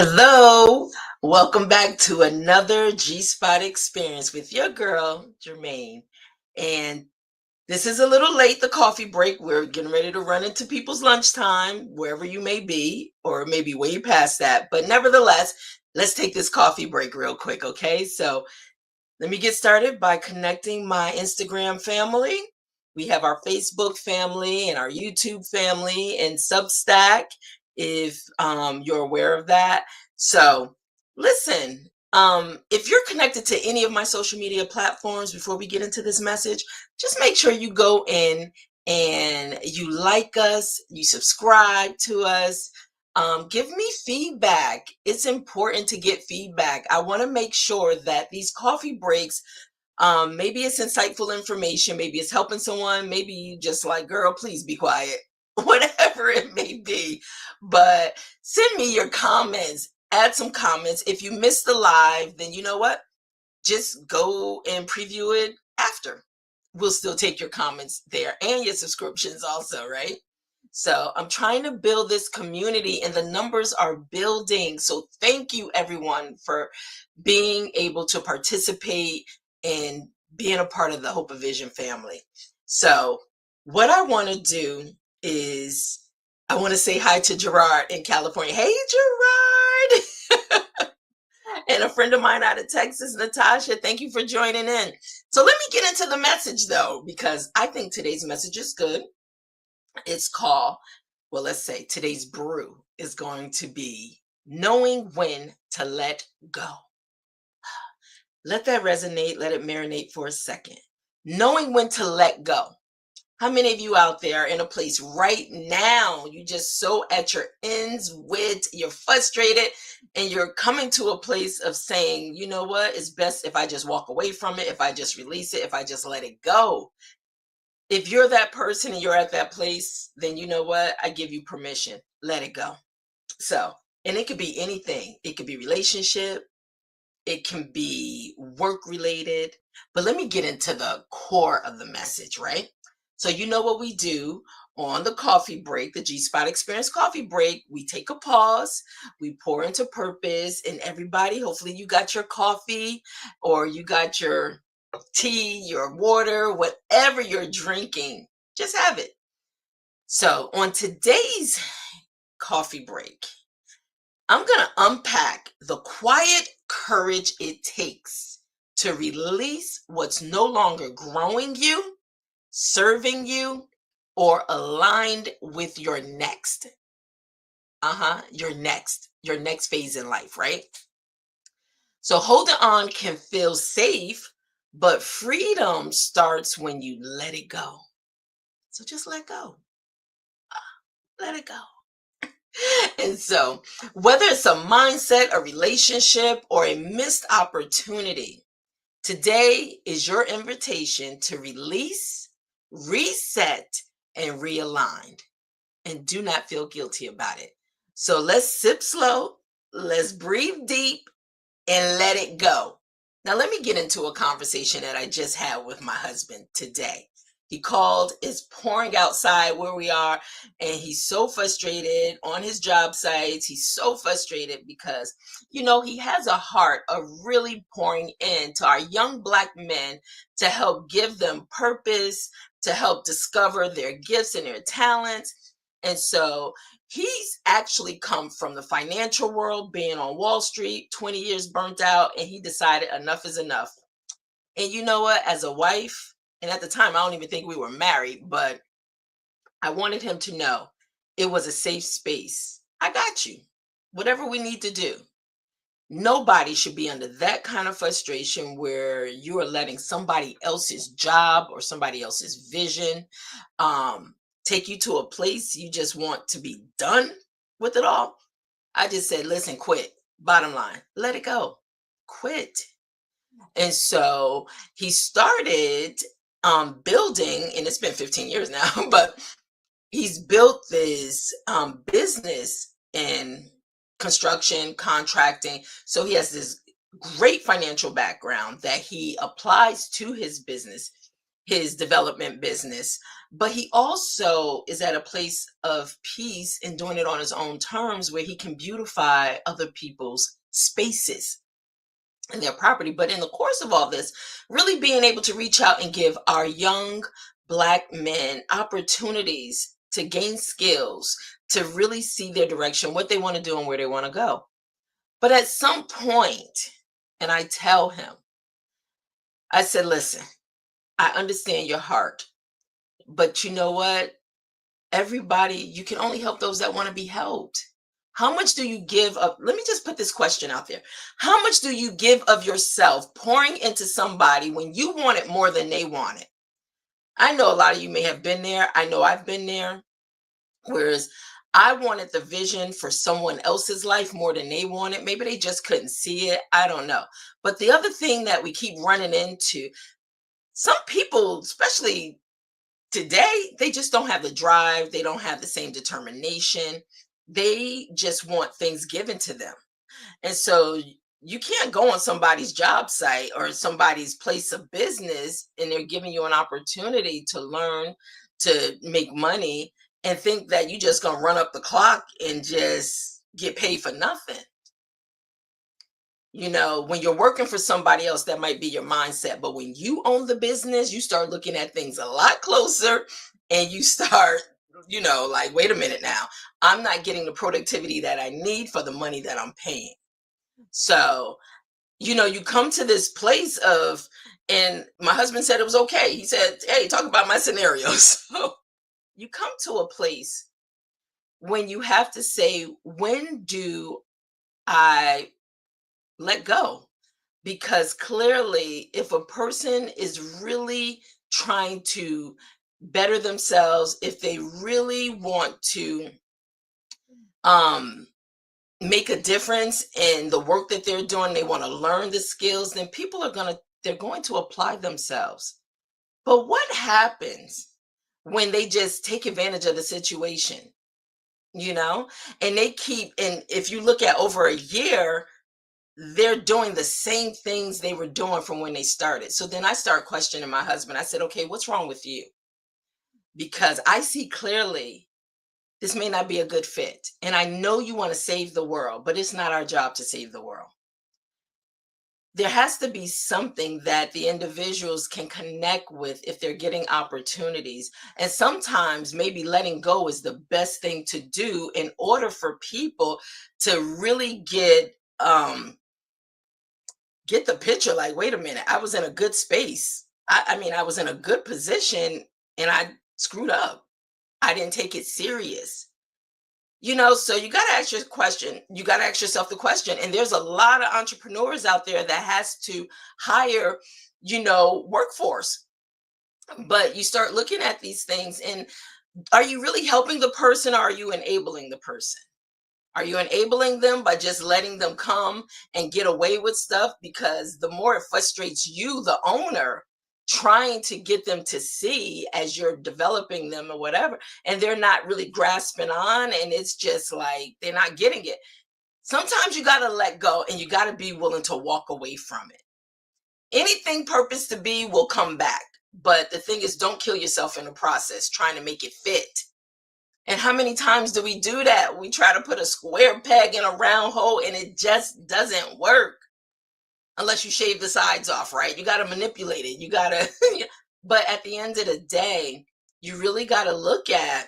Hello, welcome back to another G Spot experience with your girl, Germaine. And this is a little late, the coffee break. We're getting ready to run into people's lunchtime, wherever you may be, or maybe way past that. But nevertheless, let's take this coffee break real quick, okay? So let me get started by connecting my Instagram family. We have our Facebook family and our YouTube family and Substack, if you're aware of that. So, listen, if you're connected to any of my social media platforms, before we get into this message, just make sure you go in and you like us, you subscribe to us. Give me feedback. It's important to get feedback. I want to make sure that these coffee breaks, maybe it's insightful information, maybe it's helping someone, maybe you just like, girl, please be quiet, whatever it may be. But send me your comments, add some comments. If you missed the live, then you know what? Just go and preview it after. We'll still take your comments there and your subscriptions also, right? So I'm trying to build this community and the numbers are building. So thank you everyone for being able to participate and being a part of the Hope of Vision family. So what I want to do is I want to say hi to Gerard in California. Hey, Gerard. And a friend of mine out of Texas, Natasha. Thank you for joining in. So let me get into the message though, because I think today's message is good. It's called, well, let's say today's brew is going to be knowing when to let go. Let that resonate, let it marinate for a second. Knowing when to let go. How many of you out there are in a place right now, you just so at your ends with, you're frustrated, and you're coming to a place of saying, you know what, it's best if I just walk away from it, if I just release it, if I just let it go. If you're that person and you're at that place, then you know what, I give you permission, let it go. So, and it could be anything. It could be relationship, it can be work related, but let me get into the core of the message, right? So, you know what we do on the coffee break, the G Spot Experience coffee break, we take a pause, we pour into purpose, and everybody, hopefully, you got your coffee or you got your tea, your water, whatever you're drinking, just have it. So, on today's coffee break, I'm going to unpack the quiet courage it takes to release what's no longer growing you, serving you, or aligned with your next phase in life, right? So holding on can feel safe, but freedom starts when you let it go. So just let go. Let it go. And so, whether it's a mindset, a relationship, or a missed opportunity, today is your invitation to release, reset, and realign. And do not feel guilty about it. So, let's sip slow, let's breathe deep, and let it go. Now, let me get into a conversation that I just had with my husband today. He called, is pouring outside where we are, and he's so frustrated on his job sites. He's so frustrated because, he has a heart of really pouring into our young Black men to help give them purpose, to help discover their gifts and their talents. And so he's actually come from the financial world, being on Wall Street, 20 years burnt out, and he decided enough is enough. And you know what? As a wife, and at the time, I don't even think we were married, but I wanted him to know it was a safe space. I got you. Whatever we need to do. Nobody should be under that kind of frustration where you are letting somebody else's job or somebody else's vision take you to a place you just want to be done with it all. I just said, listen, quit. Bottom line, let it go. Quit. And so he started building, and it's been 15 years now, but he's built this business in construction, contracting. So he has this great financial background that he applies to his business. his development business, but he also is at a place of peace in doing it on his own terms where he can beautify other people's spaces and their property. But in the course of all this, really being able to reach out and give our young Black men opportunities to gain skills, to really see their direction, what they want to do, and where they want to go. But at some point, and I tell him, I said, listen, I understand your heart, but you know what? Everybody, you can only help those that want to be helped. How much do you give up? Let me just put this question out there. How much do you give of yourself pouring into somebody when you want it more than they want it? I know a lot of you may have been there. I know I've been there. Whereas I wanted the vision for someone else's life more than they wanted. Maybe they just couldn't see it. I don't know. But the other thing that we keep running into, some people, especially today, they just don't have the drive. They don't have the same determination. They just want things given to them. And so you can't go on somebody's job site or somebody's place of business and they're giving you an opportunity to learn, to make money, and think that you just gonna run up the clock and just get paid for nothing. When you're working for somebody else, that might be your mindset. But when you own the business, you start looking at things a lot closer and you start, like, wait a minute now. I'm not getting the productivity that I need for the money that I'm paying. So, you come to this place of, and my husband said it was okay. He said, hey, talk about my scenarios. So you come to a place when you have to say, when do I let go? Because clearly, if a person is really trying to better themselves, if they really want to um, make a difference in the work that they're doing, they want to learn the skills, then people are they're going to apply themselves. But what happens when they just take advantage of the situation, you know, and if you look at over a year, they're doing the same things they were doing from when they started. So then I start questioning my husband. I said, okay, what's wrong with you? Because I see clearly this may not be a good fit. And I know you want to save the world, but it's not our job to save the world. There has to be something that the individuals can connect with if they're getting opportunities. And sometimes maybe letting go is the best thing to do in order for people to really get the picture, like, wait a minute, I was in a good space. I mean, I was in a good position and I screwed up. I didn't take it serious. So you got to ask your question. You got to ask yourself the question. And there's a lot of entrepreneurs out there that has to hire, workforce. But you start looking at these things, and are you really helping the person, or are you enabling the person? Are you enabling them by just letting them come and get away with stuff? Because the more it frustrates you, the owner, trying to get them to see as you're developing them or whatever, and they're not really grasping on, and it's just like they're not getting it. Sometimes you got to let go and you got to be willing to walk away from it. Anything purpose to be will come back. But the thing is, don't kill yourself in the process trying to make it fit. And how many times do we do that? We try to put a square peg in a round hole and it just doesn't work unless you shave the sides off, right? You got to manipulate it. You got to, but at the end of the day, you really got to look at,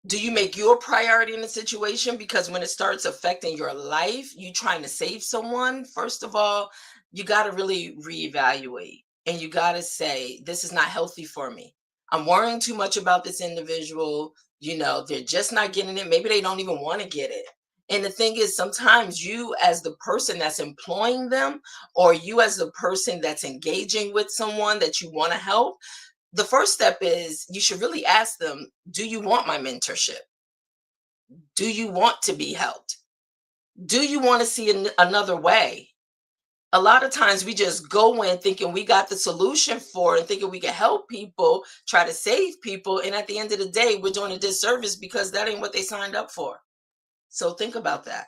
do you make your priority in the situation? Because when it starts affecting your life, you trying to save someone, first of all, you got to really reevaluate and you got to say, this is not healthy for me. I'm worrying too much about this individual. They're just not getting it. Maybe they don't even want to get it. And the thing is, sometimes you, as the person that's employing them, or you, as the person that's engaging with someone that you want to help, the first step is you should really ask them, do you want my mentorship? Do you want to be helped? Do you want to see another way? A lot of times we just go in thinking we got the solution for it and thinking we can help people, try to save people. And at the end of the day, we're doing a disservice because that ain't what they signed up for. So think about that.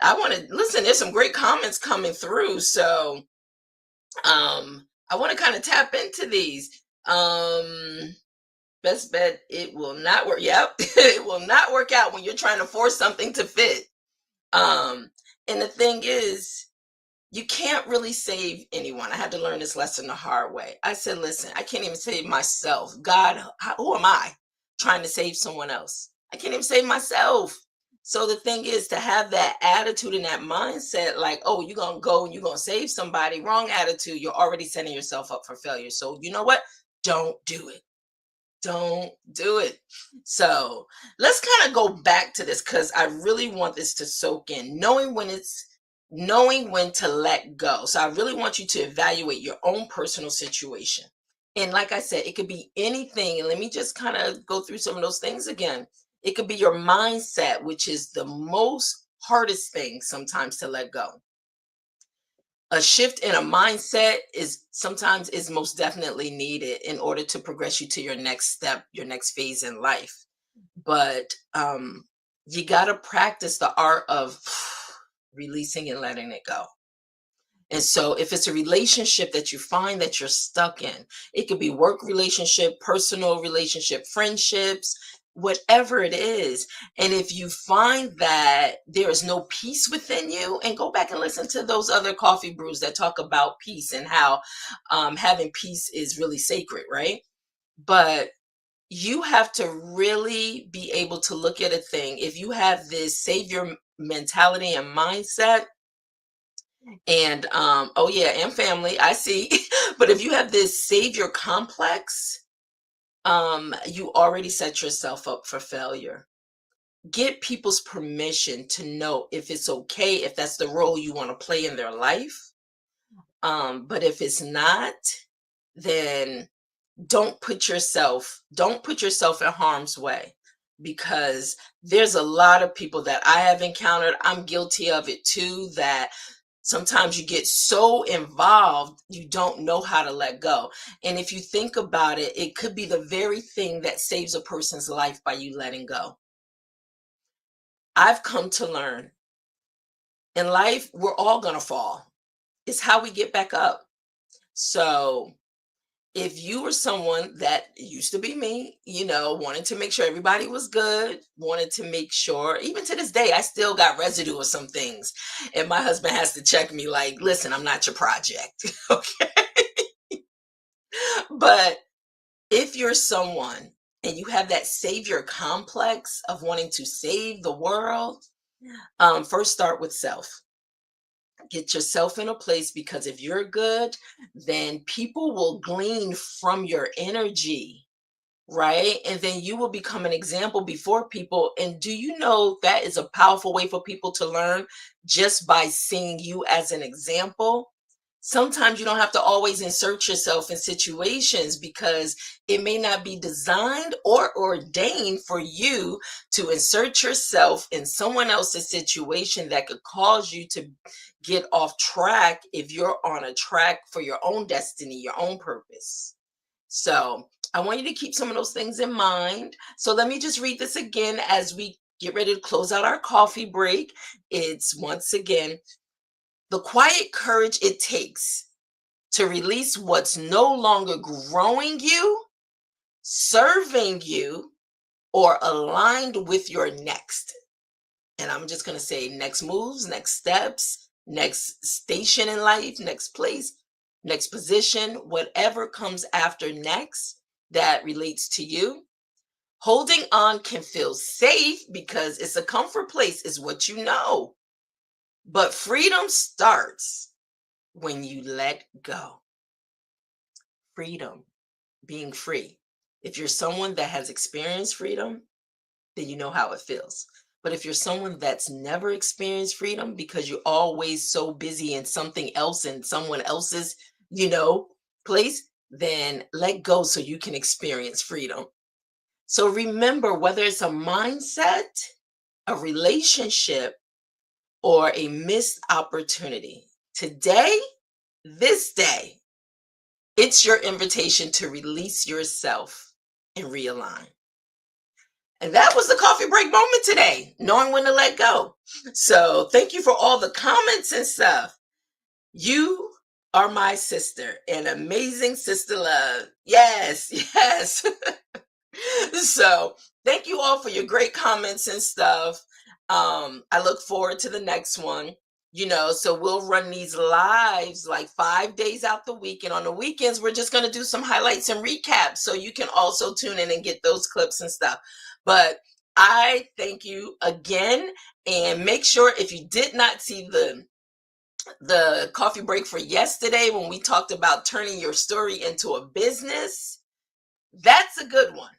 I want to listen. There's some great comments coming through. So I want to kind of tap into these. Best bet it will not work. Yep, it will not work out when you're trying to force something to fit. Um, and the thing is, you can't really save anyone. I had to learn this lesson the hard way. I said, listen, I can't even save myself. God, who am I trying to save someone else? I can't even save myself. So the thing is to have that attitude and that mindset, like, oh, you're going to go and you're going to save somebody. Wrong attitude. You're already setting yourself up for failure. So you know what? Don't do it. Don't do it. So let's kind of go back to this because I really want this to soak in. Knowing when to let go. So I really want you to evaluate your own personal situation. And like I said, it could be anything. And let me just kind of go through some of those things again. It could be your mindset, which is the most hardest thing sometimes to let go. A shift in a mindset is sometimes is most definitely needed in order to progress you to your next step, your next phase in life. But you got to practice the art of releasing and letting it go. And so if it's a relationship that you find that you're stuck in, it could be work relationship, personal relationship, friendships, whatever it is. And if you find that there is no peace within you, and go back and listen to those other coffee brews that talk about peace and how having peace is really sacred, right? But you have to really be able to look at a thing. If you have this savior mentality and mindset, and oh yeah, and family, I see. But if you have this savior complex, you already set yourself up for failure. Get people's permission to know if it's okay, if that's the role you want to play in their life. But if it's not, then don't put yourself in harm's way, because there's a lot of people that I have encountered. I'm guilty of it too, that sometimes you get so involved, you don't know how to let go. And if you think about it, it could be the very thing that saves a person's life by you letting go. I've come to learn in life, we're all going to fall. It's how we get back up. So if you were someone that used to be me, wanted to make sure everybody was good, wanted to make sure, even to this day, I still got residue of some things. And my husband has to check me like, listen, I'm not your project. Okay. But if you're someone and you have that savior complex of wanting to save the world, first start with self. Get yourself in a place, because if you're good, then people will glean from your energy, right? And then you will become an example before people. And do you know that is a powerful way for people to learn, just by seeing you as an example? Sometimes you don't have to always insert yourself in situations, because it may not be designed or ordained for you to insert yourself in someone else's situation that could cause you to get off track if you're on a track for your own destiny, your own purpose. So I want you to keep some of those things in mind. So let me just read this again as we get ready to close out our coffee break. It's once again, the quiet courage it takes to release what's no longer growing you, serving you, or aligned with your next. And I'm just going to say next moves, next steps, next station in life, next place, next position, whatever comes after next that relates to you. Holding on can feel safe because it's a comfort place, is what you know. But freedom starts when you let go. Freedom, being free. If you're someone that has experienced freedom, then you know how it feels. But if you're someone that's never experienced freedom because you're always so busy in something else and someone else's, you know, place, then let go so you can experience freedom. So remember, whether it's a mindset, a relationship, or a missed opportunity, today, this day, it's your invitation to release yourself and realign. And that was the coffee break moment today, knowing when to let go. So thank you for all the comments and stuff. You are my sister, an amazing sister love. Yes, yes. So thank you all for your great comments and stuff. I look forward to the next one. So we'll run these lives like 5 days out the week, and on the weekends we're just going to do some highlights and recaps, so you can also tune in and get those clips and stuff. But I thank you again, and make sure, if you did not see the coffee break for yesterday when we talked about turning your story into a business, that's a good one.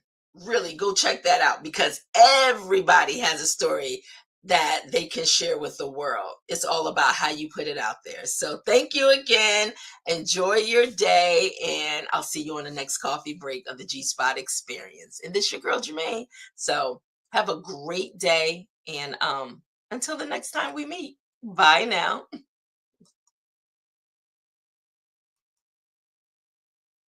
Really, go check that out, because everybody has a story that they can share with the world. It's all about how you put it out there. So, thank you again. Enjoy your day, and I'll see you on the next coffee break of the G Spot Experience. And this your girl Germaine. So, have a great day, and until the next time we meet. Bye now.